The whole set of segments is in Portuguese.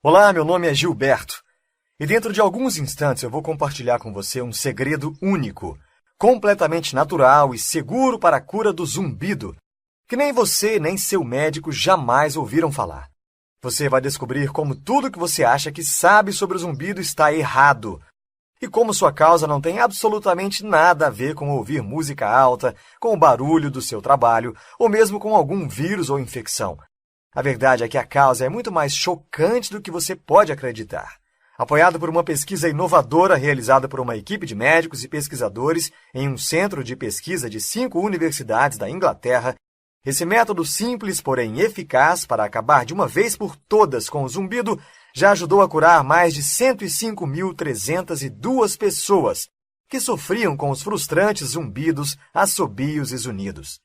Olá, meu nome é Gilberto e dentro de alguns instantes eu vou compartilhar com você um segredo único, completamente natural e seguro para a cura do zumbido, que nem você nem seu médico jamais ouviram falar. Você vai descobrir como tudo que você acha que sabe sobre o zumbido está errado e como sua causa não tem absolutamente nada a ver com ouvir música alta, com o barulho do seu trabalho ou mesmo com algum vírus ou infecção. A verdade é que a causa é muito mais chocante do que você pode acreditar. Apoiado por uma pesquisa inovadora realizada por uma equipe de médicos e pesquisadores em um centro de pesquisa de 5 universidades da Inglaterra, esse método simples, porém eficaz para acabar de uma vez por todas com o zumbido, já ajudou a curar mais de 105.302 pessoas que sofriam com os frustrantes zumbidos, assobios e zunidos.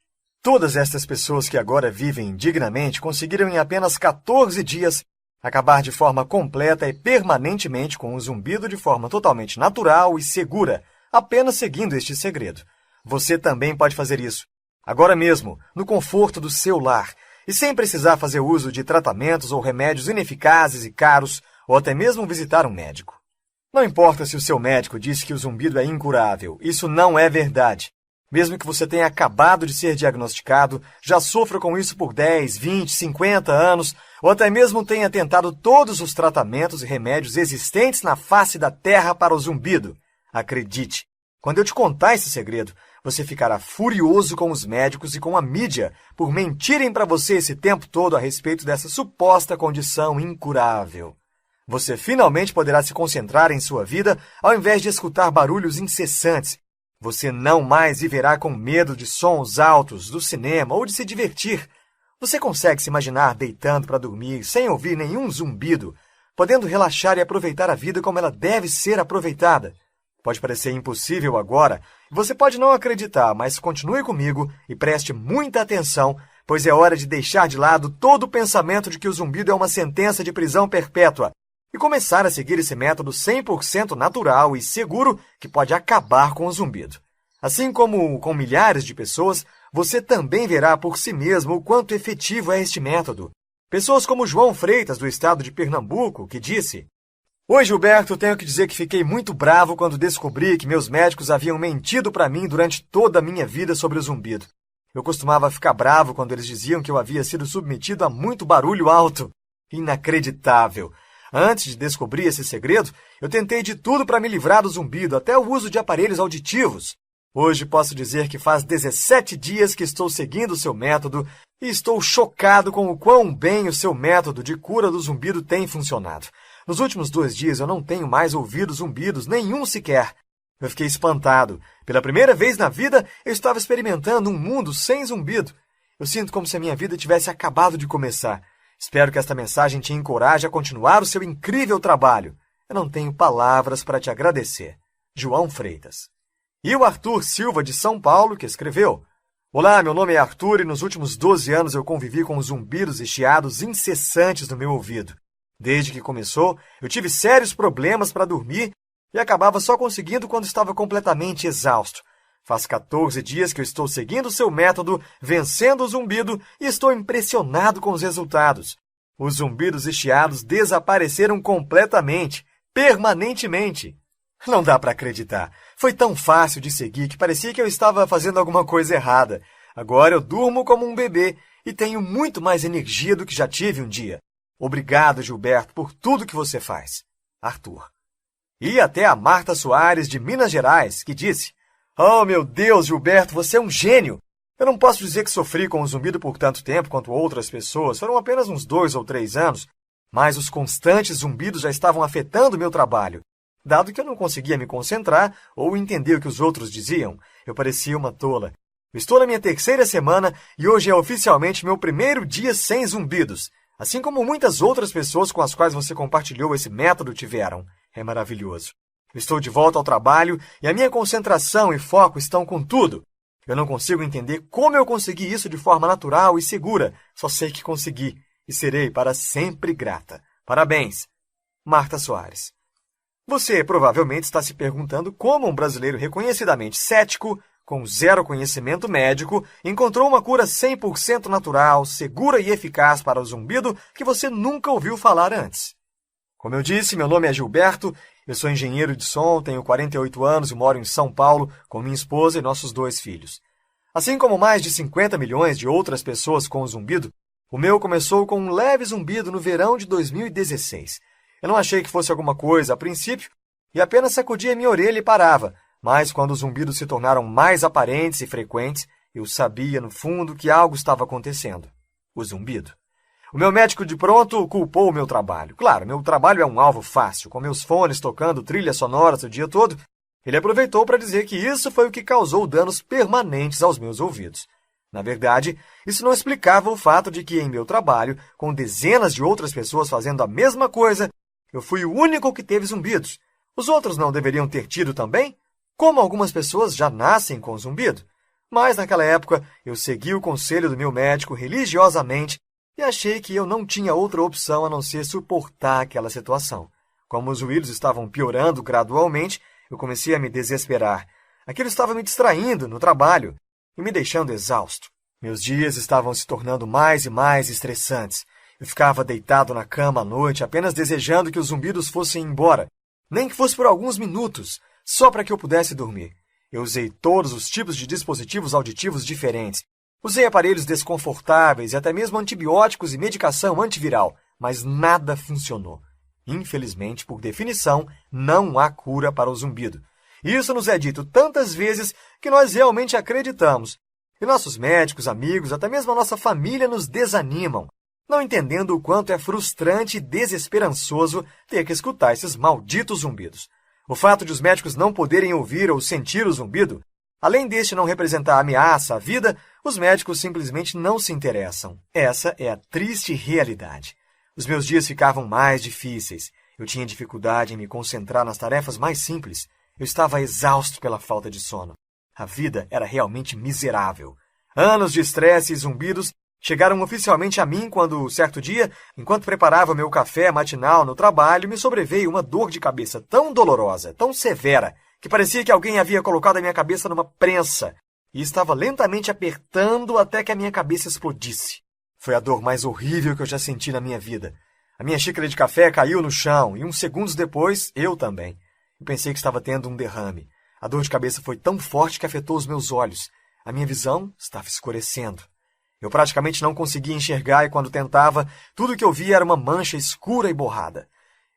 Todas estas pessoas que agora vivem dignamente conseguiram em apenas 14 dias acabar de forma completa e permanentemente com o zumbido de forma totalmente natural e segura, apenas seguindo este segredo. Você também pode fazer isso, agora mesmo, no conforto do seu lar, e sem precisar fazer uso de tratamentos ou remédios ineficazes e caros, ou até mesmo visitar um médico. Não importa se o seu médico disse que o zumbido é incurável, isso não é verdade. Mesmo que você tenha acabado de ser diagnosticado, já sofra com isso por 10, 20, 50 anos, ou até mesmo tenha tentado todos os tratamentos e remédios existentes na face da terra para o zumbido. Acredite, quando eu te contar esse segredo, você ficará furioso com os médicos e com a mídia por mentirem para você esse tempo todo a respeito dessa suposta condição incurável. Você finalmente poderá se concentrar em sua vida ao invés de escutar barulhos incessantes. Você não mais viverá com medo de sons altos, do cinema ou de se divertir. Você consegue se imaginar deitando para dormir sem ouvir nenhum zumbido, podendo relaxar e aproveitar a vida como ela deve ser aproveitada. Pode parecer impossível agora, e você pode não acreditar, mas continue comigo e preste muita atenção, pois é hora de deixar de lado todo o pensamento de que o zumbido é uma sentença de prisão perpétua e começar a seguir esse método 100% natural e seguro que pode acabar com o zumbido. Assim como com milhares de pessoas, você também verá por si mesmo o quanto efetivo é este método. Pessoas como João Freitas, do estado de Pernambuco, que disse: "Oi, Gilberto, tenho que dizer que fiquei muito bravo quando descobri que meus médicos haviam mentido para mim durante toda a minha vida sobre o zumbido. Eu costumava ficar bravo quando eles diziam que eu havia sido submetido a muito barulho alto. Inacreditável! Antes de descobrir esse segredo, eu tentei de tudo para me livrar do zumbido, até o uso de aparelhos auditivos. Hoje posso dizer que faz 17 dias que estou seguindo o seu método e estou chocado com o quão bem o seu método de cura do zumbido tem funcionado. Nos últimos 2 dias eu não tenho mais ouvido zumbidos, nenhum sequer. Eu fiquei espantado. Pela primeira vez na vida, eu estava experimentando um mundo sem zumbido. Eu sinto como se a minha vida tivesse acabado de começar. Espero que esta mensagem te encoraje a continuar o seu incrível trabalho. Eu não tenho palavras para te agradecer. João Freitas." E o Arthur Silva, de São Paulo, que escreveu: "Olá, meu nome é Arthur e nos últimos 12 anos eu convivi com os zumbidos e chiados incessantes no meu ouvido. Desde que começou, eu tive sérios problemas para dormir e acabava só conseguindo quando estava completamente exausto. Faz 14 dias que eu estou seguindo o seu método, vencendo o zumbido e estou impressionado com os resultados. Os zumbidos e chiados desapareceram completamente, permanentemente. Não dá para acreditar. Foi tão fácil de seguir que parecia que eu estava fazendo alguma coisa errada. Agora eu durmo como um bebê e tenho muito mais energia do que já tive um dia. Obrigado, Gilberto, por tudo que você faz. Arthur." E até a Marta Soares, de Minas Gerais, que disse: "Oh, meu Deus, Gilberto, você é um gênio! Eu não posso dizer que sofri com o zumbido por tanto tempo quanto outras pessoas, foram apenas uns 2 ou 3 anos, mas os constantes zumbidos já estavam afetando meu trabalho. Dado que eu não conseguia me concentrar ou entender o que os outros diziam, eu parecia uma tola. Eu estou na minha 3ª semana e hoje é oficialmente meu primeiro dia sem zumbidos, assim como muitas outras pessoas com as quais você compartilhou esse método tiveram. É maravilhoso. Eu estou de volta ao trabalho e a minha concentração e foco estão com tudo. Eu não consigo entender como eu consegui isso de forma natural e segura. Só sei que consegui e serei para sempre grata. Parabéns." Marta Soares. Você provavelmente está se perguntando como um brasileiro reconhecidamente cético, com 0 conhecimento médico, encontrou uma cura 100% natural, segura e eficaz para o zumbido que você nunca ouviu falar antes. Como eu disse, meu nome é Gilberto, eu sou engenheiro de som, tenho 48 anos e moro em São Paulo com minha esposa e nossos 2 filhos. Assim como mais de 50 milhões de outras pessoas com o zumbido, o meu começou com um leve zumbido no verão de 2016. Eu não achei que fosse alguma coisa a princípio e apenas sacudia minha orelha e parava, mas quando os zumbidos se tornaram mais aparentes e frequentes, eu sabia, no fundo, que algo estava acontecendo. O zumbido. O meu médico de pronto culpou o meu trabalho. Claro, meu trabalho é um alvo fácil, com meus fones tocando trilhas sonoras o dia todo. Ele aproveitou para dizer que isso foi o que causou danos permanentes aos meus ouvidos. Na verdade, isso não explicava o fato de que em meu trabalho, com dezenas de outras pessoas fazendo a mesma coisa, eu fui o único que teve zumbidos. Os outros não deveriam ter tido também? Como algumas pessoas já nascem com zumbido. Mas naquela época, eu segui o conselho do meu médico religiosamente e achei que eu não tinha outra opção a não ser suportar aquela situação. Como os ruídos estavam piorando gradualmente, eu comecei a me desesperar. Aquilo estava me distraindo no trabalho e me deixando exausto. Meus dias estavam se tornando mais e mais estressantes. Eu ficava deitado na cama à noite, apenas desejando que os zumbidos fossem embora, nem que fosse por alguns minutos, só para que eu pudesse dormir. Eu usei todos os tipos de dispositivos auditivos diferentes. Usei aparelhos desconfortáveis e até mesmo antibióticos e medicação antiviral, mas nada funcionou. Infelizmente, por definição, não há cura para o zumbido. Isso nos é dito tantas vezes que nós realmente acreditamos. E nossos médicos, amigos, até mesmo a nossa família nos desanimam, não entendendo o quanto é frustrante e desesperançoso ter que escutar esses malditos zumbidos. O fato de os médicos não poderem ouvir ou sentir o zumbido, além deste não representar ameaça à vida, os médicos simplesmente não se interessam. Essa é a triste realidade. Os meus dias ficavam mais difíceis. Eu tinha dificuldade em me concentrar nas tarefas mais simples. Eu estava exausto pela falta de sono. A vida era realmente miserável. Anos de estresse e zumbidos chegaram oficialmente a mim quando, certo dia, enquanto preparava meu café matinal no trabalho, me sobreveio uma dor de cabeça tão dolorosa, tão severa, que parecia que alguém havia colocado a minha cabeça numa prensa e estava lentamente apertando até que a minha cabeça explodisse. Foi a dor mais horrível que eu já senti na minha vida. A minha xícara de café caiu no chão e uns segundos depois, eu também. Eu pensei que estava tendo um derrame. A dor de cabeça foi tão forte que afetou os meus olhos. A minha visão estava escurecendo. Eu praticamente não conseguia enxergar e quando tentava, tudo que eu via era uma mancha escura e borrada.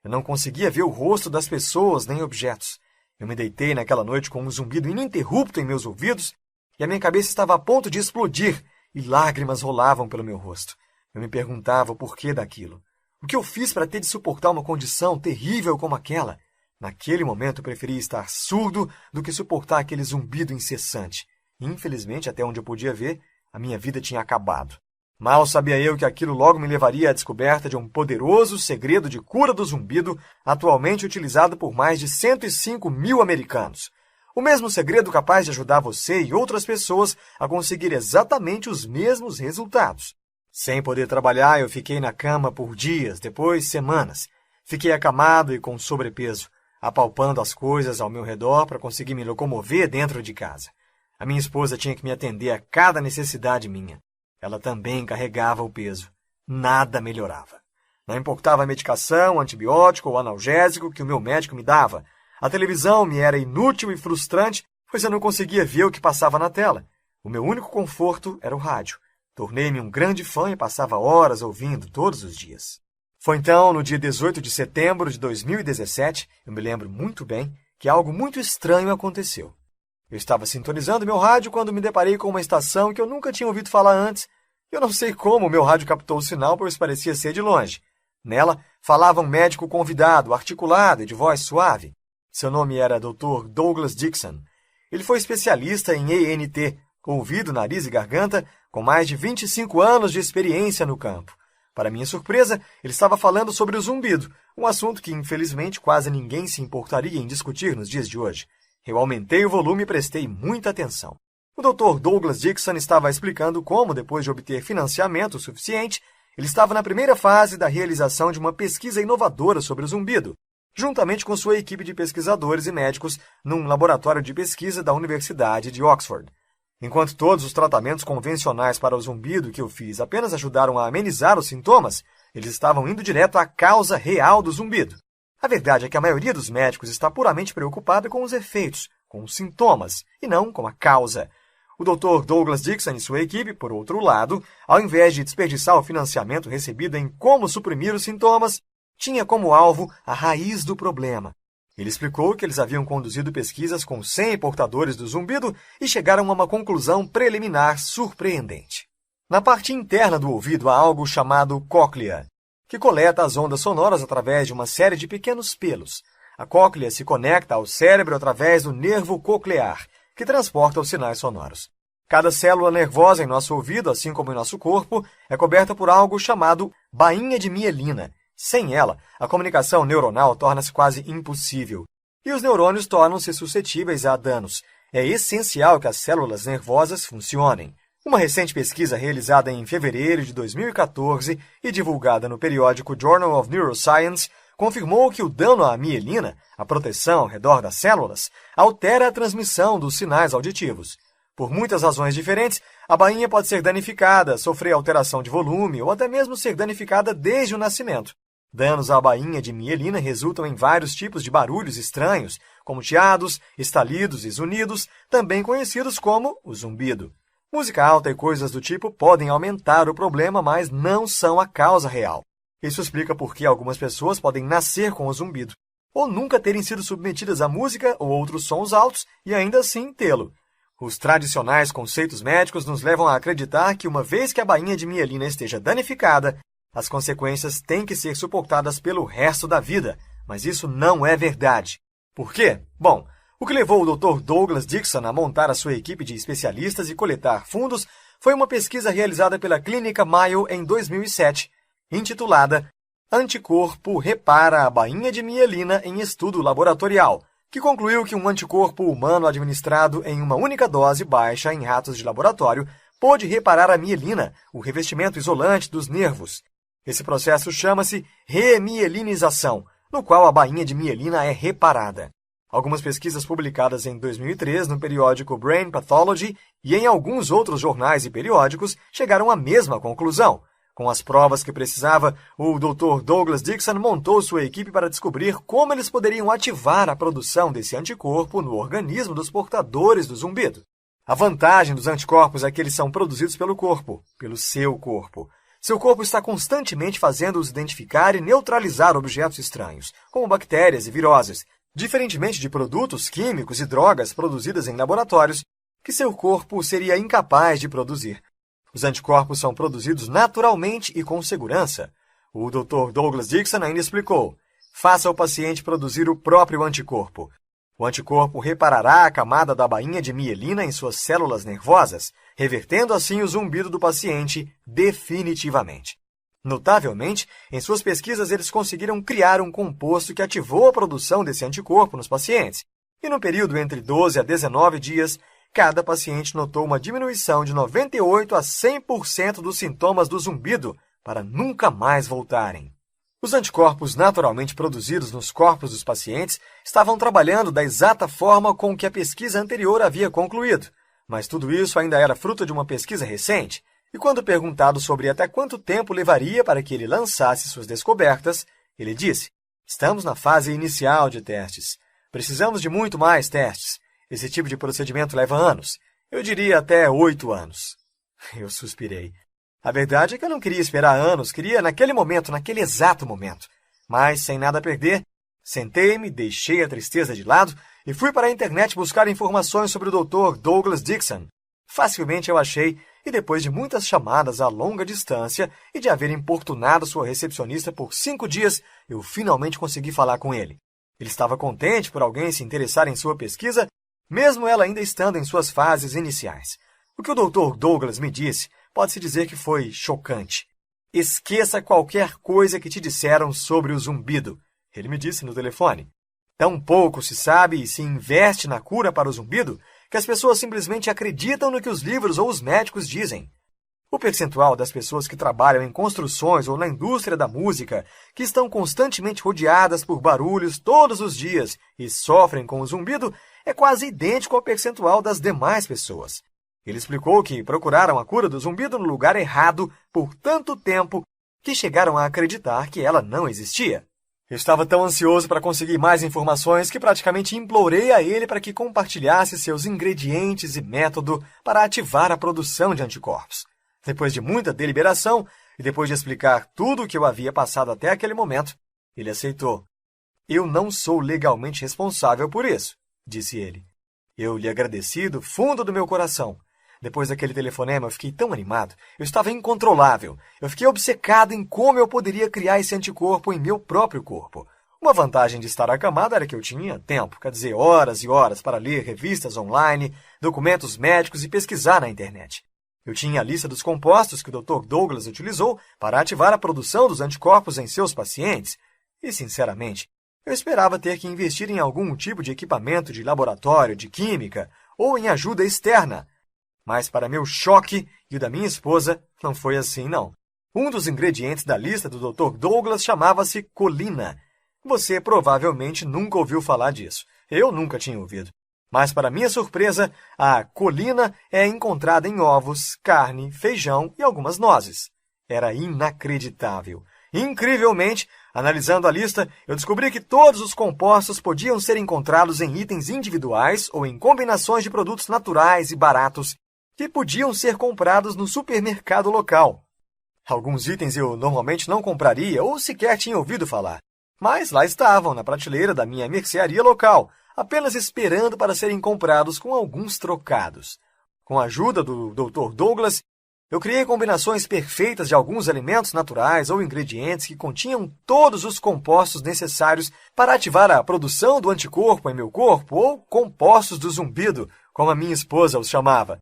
Eu não conseguia ver o rosto das pessoas nem objetos. Eu me deitei naquela noite com um zumbido ininterrupto em meus ouvidos e a minha cabeça estava a ponto de explodir e lágrimas rolavam pelo meu rosto. Eu me perguntava o porquê daquilo. O que eu fiz para ter de suportar uma condição terrível como aquela? Naquele momento eu preferia estar surdo do que suportar aquele zumbido incessante. Infelizmente, até onde eu podia ver, a minha vida tinha acabado. Mal sabia eu que aquilo logo me levaria à descoberta de um poderoso segredo de cura do zumbido, atualmente utilizado por mais de 105 mil americanos. O mesmo segredo capaz de ajudar você e outras pessoas a conseguir exatamente os mesmos resultados. Sem poder trabalhar, eu fiquei na cama por dias, depois semanas. Fiquei acamado e com sobrepeso, apalpando as coisas ao meu redor para conseguir me locomover dentro de casa. A minha esposa tinha que me atender a cada necessidade minha. Ela também carregava o peso. Nada melhorava. Não importava a medicação, antibiótico ou analgésico que o meu médico me dava. A televisão me era inútil e frustrante, pois eu não conseguia ver o que passava na tela. O meu único conforto era o rádio. Tornei-me um grande fã e passava horas ouvindo todos os dias. Foi então, no dia 18 de setembro de 2017, eu me lembro muito bem, que algo muito estranho aconteceu. Eu estava sintonizando meu rádio quando me deparei com uma estação que eu nunca tinha ouvido falar antes. Eu não sei como meu rádio captou o sinal, pois parecia ser de longe. Nela, falava um médico convidado, articulado e de voz suave. Seu nome era Dr. Douglas Dixon. Ele foi especialista em ENT, ouvido, nariz e garganta, com mais de 25 anos de experiência no campo. Para minha surpresa, ele estava falando sobre o zumbido, um assunto que, infelizmente, quase ninguém se importaria em discutir nos dias de hoje. Eu aumentei o volume e prestei muita atenção. O Dr. Douglas Dixon estava explicando como, depois de obter financiamento suficiente, ele estava na primeira fase da realização de uma pesquisa inovadora sobre o zumbido, juntamente com sua equipe de pesquisadores e médicos num laboratório de pesquisa da Universidade de Oxford. Enquanto todos os tratamentos convencionais para o zumbido que eu fiz apenas ajudaram a amenizar os sintomas, Eles estavam indo direto à causa real do zumbido. A verdade é que a maioria dos médicos está puramente preocupada com os efeitos, com os sintomas, e não com a causa. O Dr. Douglas Dixon e sua equipe, por outro lado, ao invés de desperdiçar o financiamento recebido em como suprimir os sintomas, tinha como alvo a raiz do problema. Ele explicou que eles haviam conduzido pesquisas com 100 portadores do zumbido e chegaram a uma conclusão preliminar surpreendente. Na parte interna do ouvido há algo chamado cóclea, que coleta as ondas sonoras através de uma série de pequenos pelos. A cóclea se conecta ao cérebro através do nervo coclear, que transporta os sinais sonoros. Cada célula nervosa em nosso ouvido, assim como em nosso corpo, é coberta por algo chamado bainha de mielina. Sem ela, a comunicação neuronal torna-se quase impossível, e os neurônios tornam-se suscetíveis a danos. É essencial que as células nervosas funcionem. Uma recente pesquisa realizada em fevereiro de 2014 e divulgada no periódico Journal of Neuroscience confirmou que o dano à mielina, a proteção ao redor das células, altera a transmissão dos sinais auditivos. Por muitas razões diferentes, a bainha pode ser danificada, sofrer alteração de volume ou até mesmo ser danificada desde o nascimento. Danos à bainha de mielina resultam em vários tipos de barulhos estranhos, como chiados, estalidos e zunidos, também conhecidos como o zumbido. Música alta e coisas do tipo podem aumentar o problema, mas não são a causa real. Isso explica por que algumas pessoas podem nascer com o zumbido, ou nunca terem sido submetidas a música ou outros sons altos e ainda assim tê-lo. Os tradicionais conceitos médicos nos levam a acreditar que uma vez que a bainha de mielina esteja danificada, as consequências têm que ser suportadas pelo resto da vida, mas isso não é verdade. Por quê? Bom, o que levou o Dr. Douglas Dixon a montar a sua equipe de especialistas e coletar fundos foi uma pesquisa realizada pela Clínica Mayo em 2007, intitulada Anticorpo repara a bainha de mielina em estudo laboratorial, que concluiu que um anticorpo humano administrado em uma única dose baixa em ratos de laboratório pôde reparar a mielina, o revestimento isolante dos nervos. Esse processo chama-se remielinização, no qual a bainha de mielina é reparada. Algumas pesquisas publicadas em 2003 no periódico Brain Pathology e em alguns outros jornais e periódicos chegaram à mesma conclusão. Com as provas que precisava, o Dr. Douglas Dixon montou sua equipe para descobrir como eles poderiam ativar a produção desse anticorpo no organismo dos portadores do zumbido. A vantagem dos anticorpos é que eles são produzidos pelo corpo, pelo seu corpo. Seu corpo está constantemente fazendo-os identificar e neutralizar objetos estranhos, como bactérias e viroses, diferentemente de produtos químicos e drogas produzidas em laboratórios, que seu corpo seria incapaz de produzir. Os anticorpos são produzidos naturalmente e com segurança. O Dr. Douglas Dixon ainda explicou: faça o paciente produzir o próprio anticorpo. O anticorpo reparará a camada da bainha de mielina em suas células nervosas, revertendo assim o zumbido do paciente definitivamente. Notavelmente, em suas pesquisas eles conseguiram criar um composto que ativou a produção desse anticorpo nos pacientes, e no período entre 12 a 19 dias, cada paciente notou uma diminuição de 98% a 100% dos sintomas do zumbido para nunca mais voltarem. Os anticorpos naturalmente produzidos nos corpos dos pacientes estavam trabalhando da exata forma com que a pesquisa anterior havia concluído, mas tudo isso ainda era fruto de uma pesquisa recente, e quando perguntado sobre até quanto tempo levaria para que ele lançasse suas descobertas, ele disse: estamos na fase inicial de testes. Precisamos de muito mais testes. Esse tipo de procedimento leva anos. Eu diria até 8 anos. Eu suspirei. A verdade é que eu não queria esperar anos, queria naquele momento, naquele exato momento. Mas, sem nada a perder, sentei-me, deixei a tristeza de lado e fui para a internet buscar informações sobre o Dr. Douglas Dixon. Facilmente eu achei, e depois de muitas chamadas a longa distância e de haver importunado sua recepcionista por 5 dias, eu finalmente consegui falar com ele. Ele estava contente por alguém se interessar em sua pesquisa, mesmo ela ainda estando em suas fases iniciais. O que o Dr. Douglas me disse pode-se dizer que foi chocante. Esqueça qualquer coisa que te disseram sobre o zumbido, ele me disse no telefone. Tão pouco se sabe e se investe na cura para o zumbido que as pessoas simplesmente acreditam no que os livros ou os médicos dizem. O percentual das pessoas que trabalham em construções ou na indústria da música, que estão constantemente rodeadas por barulhos todos os dias e sofrem com o zumbido, é quase idêntico ao percentual das demais pessoas. Ele explicou que procuraram a cura do zumbido no lugar errado por tanto tempo que chegaram a acreditar que ela não existia. Eu estava tão ansioso para conseguir mais informações que praticamente implorei a ele para que compartilhasse seus ingredientes e método para ativar a produção de anticorpos. Depois de muita deliberação e depois de explicar tudo o que eu havia passado até aquele momento, ele aceitou. Eu não sou legalmente responsável por isso, disse ele. Eu lhe agradeci do fundo do meu coração. Depois daquele telefonema, eu fiquei tão animado. Eu estava incontrolável. Eu fiquei obcecado em como eu poderia criar esse anticorpo em meu próprio corpo. Uma vantagem de estar acamado era que eu tinha tempo, quer dizer, horas e horas para ler revistas online, documentos médicos e pesquisar na internet. Eu tinha a lista dos compostos que o Dr. Douglas utilizou para ativar a produção dos anticorpos em seus pacientes. E, sinceramente, eu esperava ter que investir em algum tipo de equipamento de laboratório, de química ou em ajuda externa. Mas, para meu choque e o da minha esposa, não foi assim, não. Um dos ingredientes da lista do Dr. Douglas chamava-se colina. Você provavelmente nunca ouviu falar disso. Eu nunca tinha ouvido. Mas, para minha surpresa, a colina é encontrada em ovos, carne, feijão e algumas nozes. Era inacreditável. Incrivelmente, analisando a lista, eu descobri que todos os compostos podiam ser encontrados em itens individuais ou em combinações de produtos naturais e baratos que podiam ser comprados no supermercado local. Alguns itens eu normalmente não compraria ou sequer tinha ouvido falar, mas lá estavam, na prateleira da minha mercearia local, apenas esperando para serem comprados com alguns trocados. Com a ajuda do Dr. Douglas, eu criei combinações perfeitas de alguns alimentos naturais ou ingredientes que continham todos os compostos necessários para ativar a produção do anticorpo em meu corpo ou compostos do zumbido, como a minha esposa os chamava.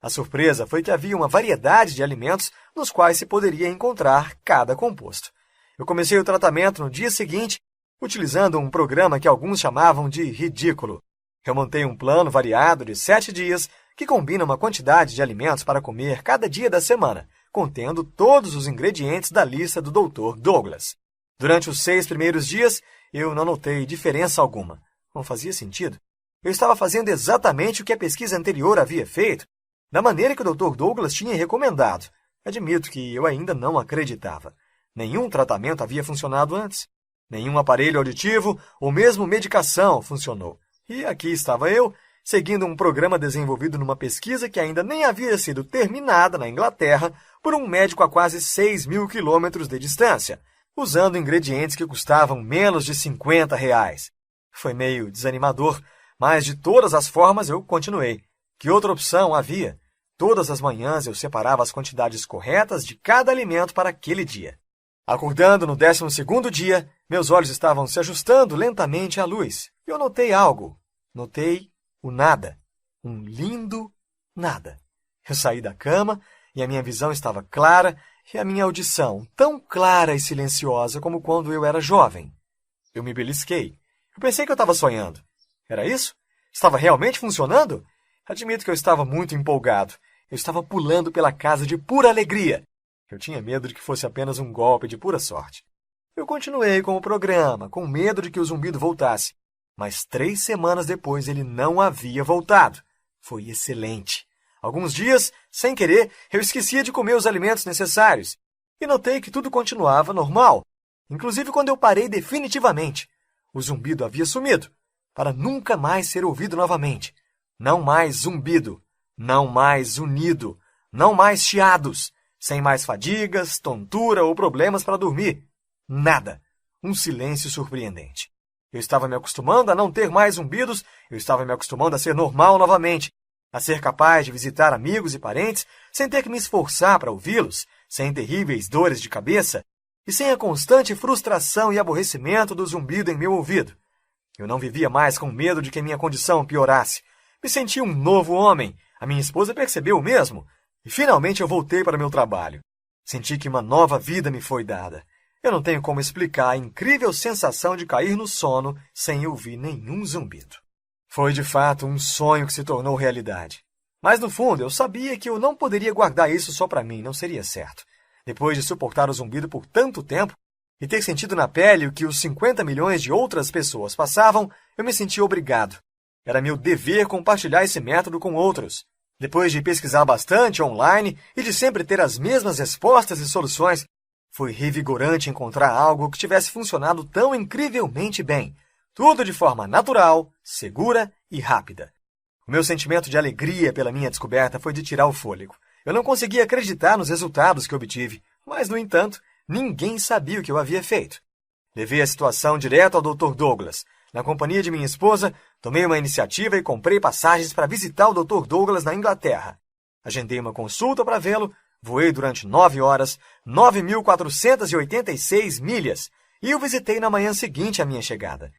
A surpresa foi que havia uma variedade de alimentos nos quais se poderia encontrar cada composto. Eu comecei o tratamento no dia seguinte, utilizando um programa que alguns chamavam de ridículo. Eu montei um plano variado de 7 dias que combina uma quantidade de alimentos para comer cada dia da semana, contendo todos os ingredientes da lista do Dr. Douglas. Durante os 6 primeiros dias, eu não notei diferença alguma. Não fazia sentido. Eu estava fazendo exatamente o que a pesquisa anterior havia feito, da maneira que o Dr. Douglas tinha recomendado. Admito que eu ainda não acreditava. Nenhum tratamento havia funcionado antes. Nenhum aparelho auditivo ou mesmo medicação funcionou. E aqui estava eu, seguindo um programa desenvolvido numa pesquisa que ainda nem havia sido terminada na Inglaterra por um médico a quase 6.000 quilômetros de distância, usando ingredientes que custavam menos de R$50. Foi meio desanimador, mas de todas as formas eu continuei. Que outra opção havia? Todas as manhãs eu separava as quantidades corretas de cada alimento para aquele dia. Acordando no 12º dia, meus olhos estavam se ajustando lentamente à luz. E eu notei algo. Notei o nada. Um lindo nada. Eu saí da cama e a minha visão estava clara e a minha audição tão clara e silenciosa como quando eu era jovem. Eu me belisquei. Eu pensei que eu estava sonhando. Era isso? Estava realmente funcionando? Admito que eu estava muito empolgado. Eu estava pulando pela casa de pura alegria. Eu tinha medo de que fosse apenas um golpe de pura sorte. Eu continuei com o programa, com medo de que o zumbido voltasse. Mas 3 semanas depois ele não havia voltado. Foi excelente. Alguns dias, sem querer, eu esquecia de comer os alimentos necessários. E notei que tudo continuava normal, inclusive quando eu parei definitivamente. O zumbido havia sumido, para nunca mais ser ouvido novamente. Não mais zumbido, não mais unido, não mais chiados, sem mais fadigas, tontura ou problemas para dormir. Nada. Um silêncio surpreendente. Eu estava me acostumando a não ter mais zumbidos, eu estava me acostumando a ser normal novamente, a ser capaz de visitar amigos e parentes sem ter que me esforçar para ouvi-los, sem terríveis dores de cabeça e sem a constante frustração e aborrecimento do zumbido em meu ouvido. Eu não vivia mais com medo de que minha condição piorasse. Me senti um novo homem. A minha esposa percebeu o mesmo. E finalmente eu voltei para meu trabalho. Senti que uma nova vida me foi dada. Eu não tenho como explicar a incrível sensação de cair no sono sem ouvir nenhum zumbido. Foi, de fato, um sonho que se tornou realidade. Mas, no fundo, eu sabia que eu não poderia guardar isso só para mim, não seria certo. Depois de suportar o zumbido por tanto tempo e ter sentido na pele o que os 50 milhões de outras pessoas passavam, eu me senti obrigado. Era meu dever compartilhar esse método com outros. Depois de pesquisar bastante online e de sempre ter as mesmas respostas e soluções, Foi revigorante encontrar algo que tivesse funcionado tão incrivelmente bem, tudo de forma natural, segura e rápida. O meu sentimento de alegria pela minha descoberta foi de tirar o fôlego. Eu não conseguia acreditar nos resultados que obtive, mas, no entanto, ninguém sabia o que eu havia feito. Levei a situação direto ao Dr. Douglas. Na companhia de minha esposa, tomei uma iniciativa e comprei passagens para visitar o Dr. Douglas na Inglaterra. Agendei uma consulta para vê-lo, voei durante 9 horas, 9.486 milhas, e o visitei na manhã seguinte à minha chegada.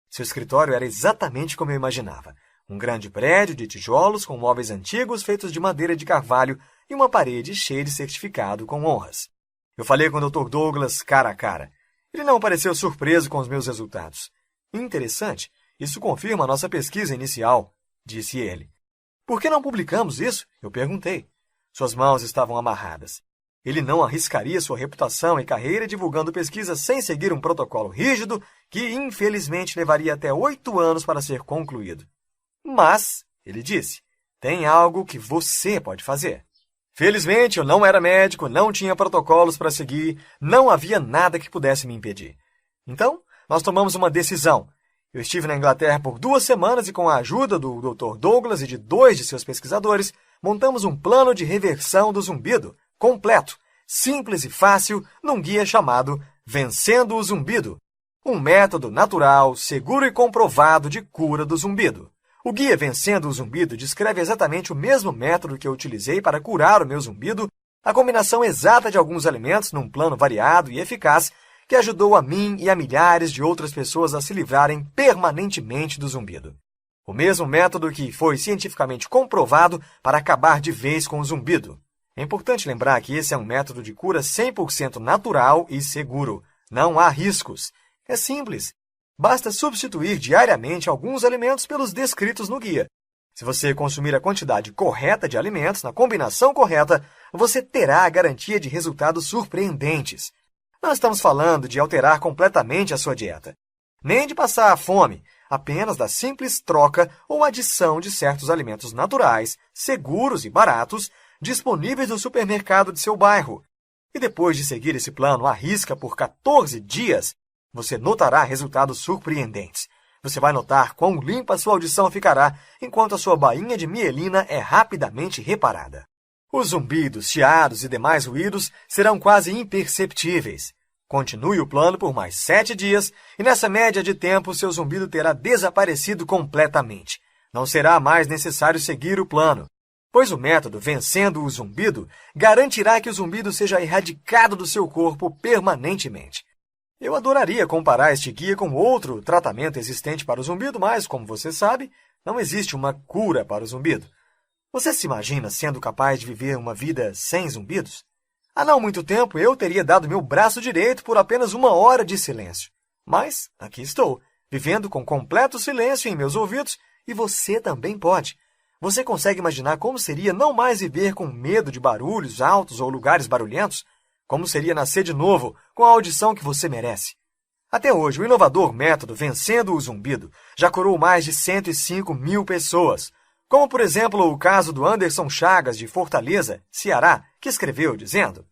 Seu escritório era exatamente como eu imaginava. Um grande prédio de tijolos com móveis antigos feitos de madeira de carvalho e uma parede cheia de certificado com honras. Eu falei com o Dr. Douglas cara a cara. Ele não pareceu surpreso com os meus resultados. Interessante, isso confirma a nossa pesquisa inicial, disse ele. Por que não publicamos isso? Eu perguntei. Suas mãos estavam amarradas. Ele não arriscaria sua reputação e carreira divulgando pesquisa sem seguir um protocolo rígido que, infelizmente, levaria até 8 anos para ser concluído. Mas, ele disse, tem algo que você pode fazer. Felizmente, eu não era médico, não tinha protocolos para seguir, não havia nada que pudesse me impedir. Então, nós tomamos uma decisão. Eu estive na Inglaterra por 2 semanas e, com a ajuda do Dr. Douglas e de 2 de seus pesquisadores, montamos um plano de reversão do zumbido, completo, simples e fácil, num guia chamado Vencendo o Zumbido, um método natural, seguro e comprovado de cura do zumbido. O guia Vencendo o Zumbido descreve exatamente o mesmo método que eu utilizei para curar o meu zumbido, a combinação exata de alguns alimentos num plano variado e eficaz que ajudou a mim e a milhares de outras pessoas a se livrarem permanentemente do zumbido. O mesmo método que foi cientificamente comprovado para acabar de vez com o zumbido. É importante lembrar que esse é um método de cura 100% natural e seguro. Não há riscos. É simples. Basta substituir diariamente alguns alimentos pelos descritos no guia. Se você consumir a quantidade correta de alimentos na combinação correta, você terá a garantia de resultados surpreendentes. Não estamos falando de alterar completamente a sua dieta, nem de passar fome, apenas da simples troca ou adição de certos alimentos naturais, seguros e baratos, disponíveis no supermercado de seu bairro. E depois de seguir esse plano à risca por 14 dias, você notará resultados surpreendentes. Você vai notar quão limpa a sua audição ficará, enquanto a sua bainha de mielina é rapidamente reparada. Os zumbidos, chiados e demais ruídos serão quase imperceptíveis. Continue o plano por mais 7 dias e nessa média de tempo seu zumbido terá desaparecido completamente. Não será mais necessário seguir o plano, pois o método Vencendo o Zumbido garantirá que o zumbido seja erradicado do seu corpo permanentemente. Eu adoraria comparar este guia com outro tratamento existente para o zumbido, mas, como você sabe, não existe uma cura para o zumbido. Você se imagina sendo capaz de viver uma vida sem zumbidos? Há não muito tempo eu teria dado meu braço direito por apenas 1 hora de silêncio. Mas aqui estou, vivendo com completo silêncio em meus ouvidos, e você também pode. Você consegue imaginar como seria não mais viver com medo de barulhos altos ou lugares barulhentos? Como seria nascer de novo com a audição que você merece? Até hoje, o inovador método Vencendo o Zumbido já curou mais de 105 mil pessoas, como, por exemplo, o caso do Anderson Chagas, de Fortaleza, Ceará, que escreveu dizendo: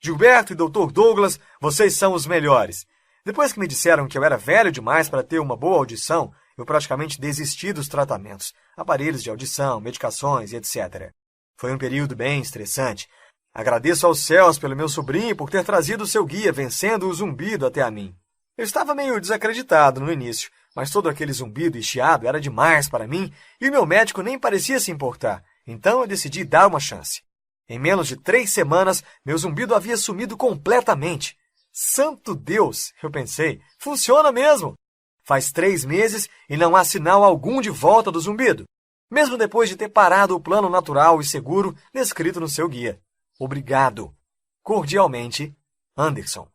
Gilberto e Dr. Douglas, vocês são os melhores. Depois que me disseram que eu era velho demais para ter uma boa audição, eu praticamente desisti dos tratamentos, aparelhos de audição, medicações e etc. Foi um período bem estressante. Agradeço aos céus pelo meu sobrinho por ter trazido o seu guia Vencendo o Zumbido até a mim. Eu estava meio desacreditado no início, mas todo aquele zumbido e chiado era demais para mim e o meu médico nem parecia se importar, então eu decidi dar uma chance. Em menos de 3 semanas, meu zumbido havia sumido completamente. Santo Deus, eu pensei, funciona mesmo! Faz 3 meses e não há sinal algum de volta do zumbido, mesmo depois de ter parado o plano natural e seguro descrito no seu guia. Obrigado. Cordialmente, Anderson.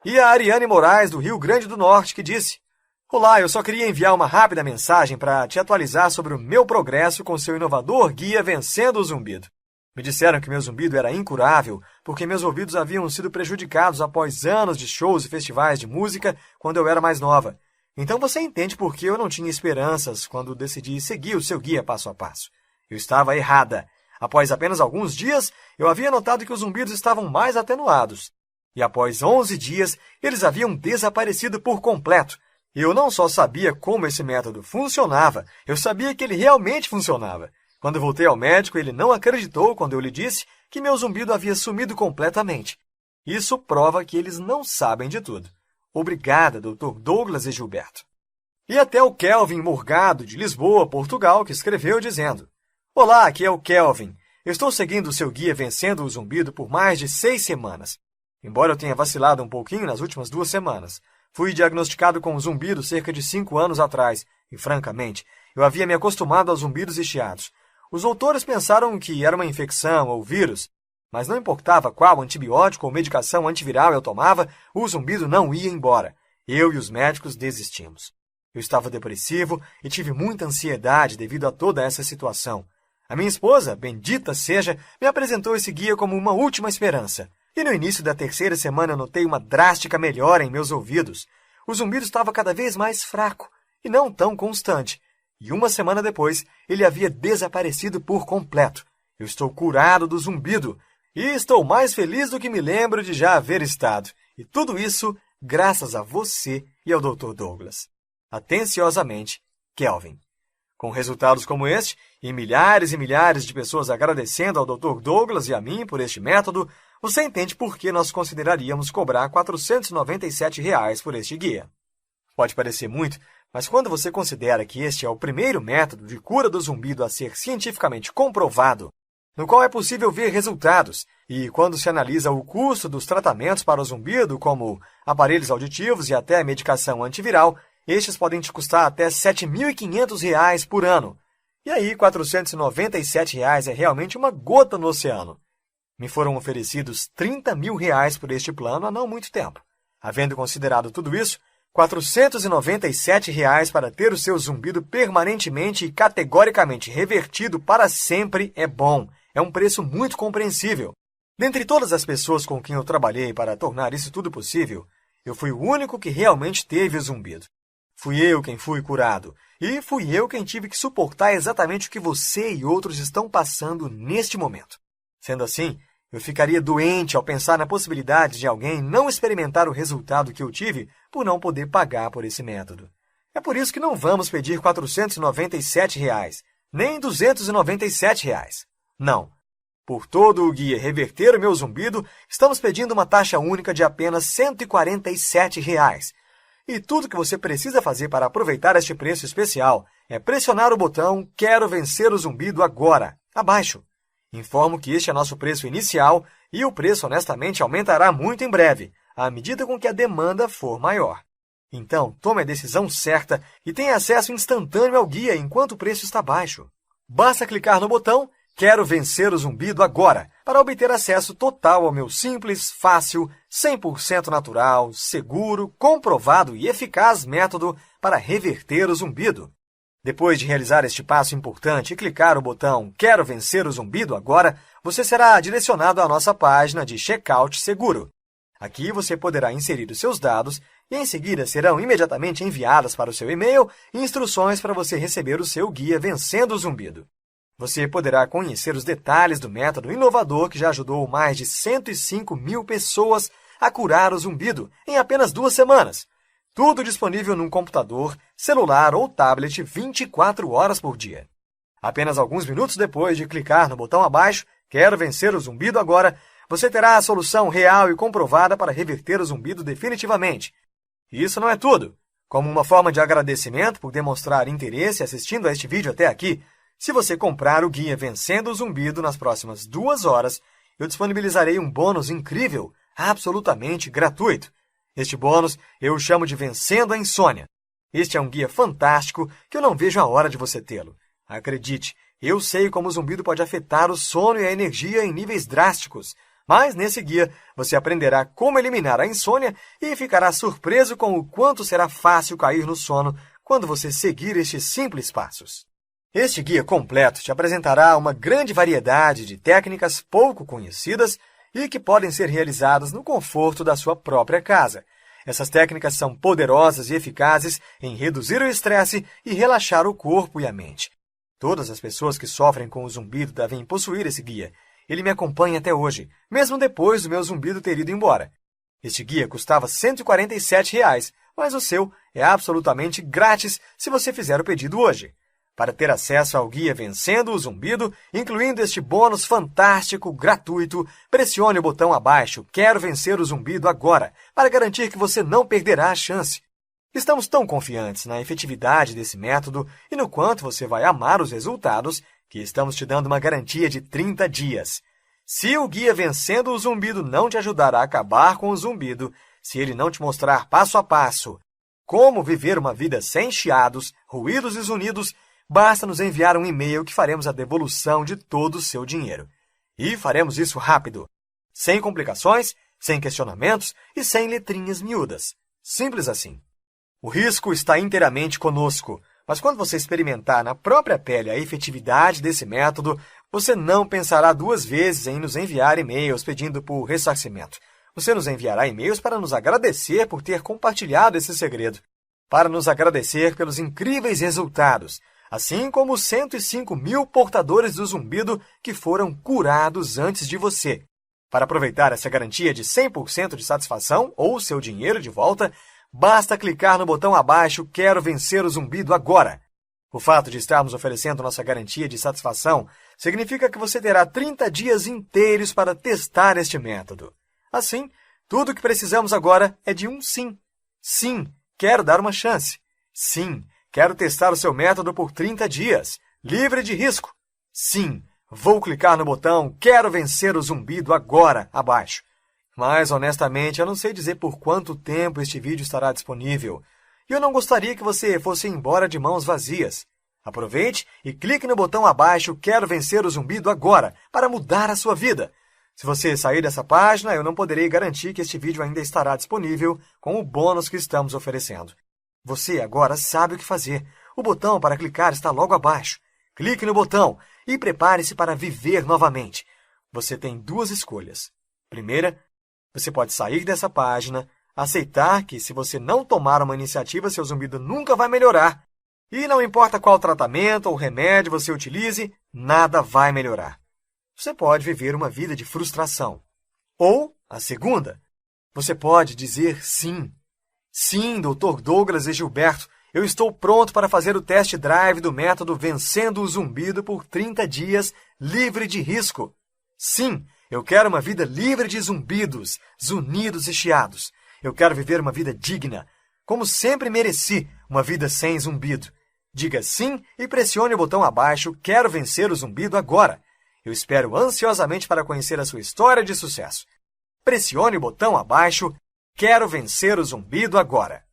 E a Ariane Moraes, do Rio Grande do Norte, que disse: Olá, eu só queria enviar uma rápida mensagem para te atualizar sobre o meu progresso com seu inovador guia Vencendo o Zumbido. Me disseram que meu zumbido era incurável, porque meus ouvidos haviam sido prejudicados após anos de shows e festivais de música quando eu era mais nova. Então você entende por que eu não tinha esperanças quando decidi seguir o seu guia passo a passo. Eu estava errada. Após apenas alguns dias, eu havia notado que os zumbidos estavam mais atenuados. E após 11 dias, eles haviam desaparecido por completo. Eu não só sabia como esse método funcionava, eu sabia que ele realmente funcionava. Quando voltei ao médico, ele não acreditou quando eu lhe disse que meu zumbido havia sumido completamente. Isso prova que eles não sabem de tudo. Obrigada, Dr. Douglas e Gilberto. E até o Kelvin Morgado, de Lisboa, Portugal, que escreveu dizendo: Olá, aqui é o Kelvin. Eu estou seguindo o seu guia Vencendo o Zumbido por mais de 6 semanas. Embora eu tenha vacilado um pouquinho nas últimas 2 semanas, fui diagnosticado com zumbido cerca de 5 anos atrás e, francamente, eu havia me acostumado aos zumbidos e chiados. Os doutores pensaram que era uma infecção ou vírus, mas não importava qual antibiótico ou medicação antiviral eu tomava, o zumbido não ia embora. Eu e os médicos desistimos. Eu estava depressivo e tive muita ansiedade devido a toda essa situação. A minha esposa, bendita seja, me apresentou esse guia como uma última esperança. E no início da 3ª semana eu notei uma drástica melhora em meus ouvidos. O zumbido estava cada vez mais fraco e não tão constante. E 1 semana depois, ele havia desaparecido por completo. Eu estou curado do zumbido e estou mais feliz do que me lembro de já haver estado. E tudo isso graças a você e ao Dr. Douglas. Atenciosamente, Kelvin. Com resultados como este, e milhares de pessoas agradecendo ao Dr. Douglas e a mim por este método, você entende por que nós consideraríamos cobrar R$ 497 por este guia. Pode parecer muito, mas quando você considera que este é o primeiro método de cura do zumbido a ser cientificamente comprovado, no qual é possível ver resultados, e quando se analisa o custo dos tratamentos para o zumbido, como aparelhos auditivos e até medicação antiviral, estes podem te custar até R$ 7.500 por ano. E aí, R$ 497 é realmente uma gota no oceano. Me foram oferecidos R$ 30 mil por este plano há não muito tempo. Havendo considerado tudo isso, R$ 497 para ter o seu zumbido permanentemente e categoricamente revertido para sempre é bom. É um preço muito compreensível. Dentre todas as pessoas com quem eu trabalhei para tornar isso tudo possível, eu fui o único que realmente teve o zumbido. Fui eu quem fui curado, e fui eu quem tive que suportar exatamente o que você e outros estão passando neste momento. Sendo assim, eu ficaria doente ao pensar na possibilidade de alguém não experimentar o resultado que eu tive por não poder pagar por esse método. É por isso que não vamos pedir R$ 497, nem R$ 297. Não. Por todo o guia Reverter o Meu Zumbido, estamos pedindo uma taxa única de apenas R$ 147. E tudo que você precisa fazer para aproveitar este preço especial é pressionar o botão Quero Vencer o Zumbido agora, abaixo. Informo que este é nosso preço inicial e o preço, honestamente, aumentará muito em breve, à medida com que a demanda for maior. Então, tome a decisão certa e tenha acesso instantâneo ao guia enquanto o preço está baixo. Basta clicar no botão Quero Vencer o Zumbido agora para obter acesso total ao meu simples, fácil, 100% natural, seguro, comprovado e eficaz método para reverter o zumbido. Depois de realizar este passo importante e clicar o botão Quero Vencer o Zumbido agora, você será direcionado à nossa página de checkout seguro. Aqui você poderá inserir os seus dados e em seguida serão imediatamente enviadas para o seu e-mail instruções para você receber o seu guia Vencendo o Zumbido. Você poderá conhecer os detalhes do método inovador que já ajudou mais de 105 mil pessoas a curar o zumbido em apenas 2 semanas. Tudo disponível num computador, celular ou tablet 24 horas por dia. Apenas alguns minutos depois de clicar no botão abaixo, Quero Vencer o Zumbido agora, você terá a solução real e comprovada para reverter o zumbido definitivamente. E isso não é tudo. Como uma forma de agradecimento por demonstrar interesse assistindo a este vídeo até aqui, se você comprar o guia Vencendo o Zumbido nas próximas 2 horas, eu disponibilizarei um bônus incrível, absolutamente gratuito. Este bônus eu chamo de Vencendo a Insônia. Este é um guia fantástico que eu não vejo a hora de você tê-lo. Acredite, eu sei como o zumbido pode afetar o sono e a energia em níveis drásticos, mas nesse guia você aprenderá como eliminar a insônia e ficará surpreso com o quanto será fácil cair no sono quando você seguir estes simples passos. Este guia completo te apresentará uma grande variedade de técnicas pouco conhecidas e que podem ser realizadas no conforto da sua própria casa. Essas técnicas são poderosas e eficazes em reduzir o estresse e relaxar o corpo e a mente. Todas as pessoas que sofrem com o zumbido devem possuir esse guia. Ele me acompanha até hoje, mesmo depois do meu zumbido ter ido embora. Este guia custava R$ 147, mas o seu é absolutamente grátis se você fizer o pedido hoje. Para ter acesso ao guia Vencendo o Zumbido, incluindo este bônus fantástico, gratuito, pressione o botão abaixo Quero Vencer o Zumbido agora, para garantir que você não perderá a chance. Estamos tão confiantes na efetividade desse método e no quanto você vai amar os resultados, que estamos te dando uma garantia de 30 dias. Se o guia Vencendo o Zumbido não te ajudar a acabar com o zumbido, se ele não te mostrar passo a passo como viver uma vida sem chiados, ruídos e zunidos, basta nos enviar um e-mail que faremos a devolução de todo o seu dinheiro. E faremos isso rápido, sem complicações, sem questionamentos e sem letrinhas miúdas. Simples assim. O risco está inteiramente conosco, mas quando você experimentar na própria pele a efetividade desse método, você não pensará duas vezes em nos enviar e-mails pedindo por ressarcimento. Você nos enviará e-mails para nos agradecer por ter compartilhado esse segredo, para nos agradecer pelos incríveis resultados, assim como os 105 mil portadores do zumbido que foram curados antes de você. Para aproveitar essa garantia de 100% de satisfação ou seu dinheiro de volta, basta clicar no botão abaixo Quero Vencer o Zumbido agora. O fato de estarmos oferecendo nossa garantia de satisfação significa que você terá 30 dias inteiros para testar este método. Assim, tudo o que precisamos agora é de um sim. Sim, quero dar uma chance. Sim, quero testar o seu método por 30 dias, livre de risco. Sim, vou clicar no botão Quero Vencer o Zumbido agora, abaixo. Mas, honestamente, eu não sei dizer por quanto tempo este vídeo estará disponível. E eu não gostaria que você fosse embora de mãos vazias. Aproveite e clique no botão abaixo Quero Vencer o Zumbido agora, para mudar a sua vida. Se você sair dessa página, eu não poderei garantir que este vídeo ainda estará disponível com o bônus que estamos oferecendo. Você agora sabe o que fazer. O botão para clicar está logo abaixo. Clique no botão e prepare-se para viver novamente. Você tem duas escolhas. Primeira, você pode sair dessa página, aceitar que se você não tomar uma iniciativa, seu zumbido nunca vai melhorar. E não importa qual tratamento ou remédio você utilize, nada vai melhorar. Você pode viver uma vida de frustração. Ou, a segunda, você pode dizer sim. Sim, Dr. Douglas e Gilberto, eu estou pronto para fazer o test drive do método Vencendo o Zumbido por 30 dias, livre de risco. Sim, eu quero uma vida livre de zumbidos, zunidos e chiados. Eu quero viver uma vida digna, como sempre mereci, uma vida sem zumbido. Diga sim e pressione o botão abaixo Quero Vencer o Zumbido agora. Eu espero ansiosamente para conhecer a sua história de sucesso. Pressione o botão abaixo Quero Vencer o Zumbido agora.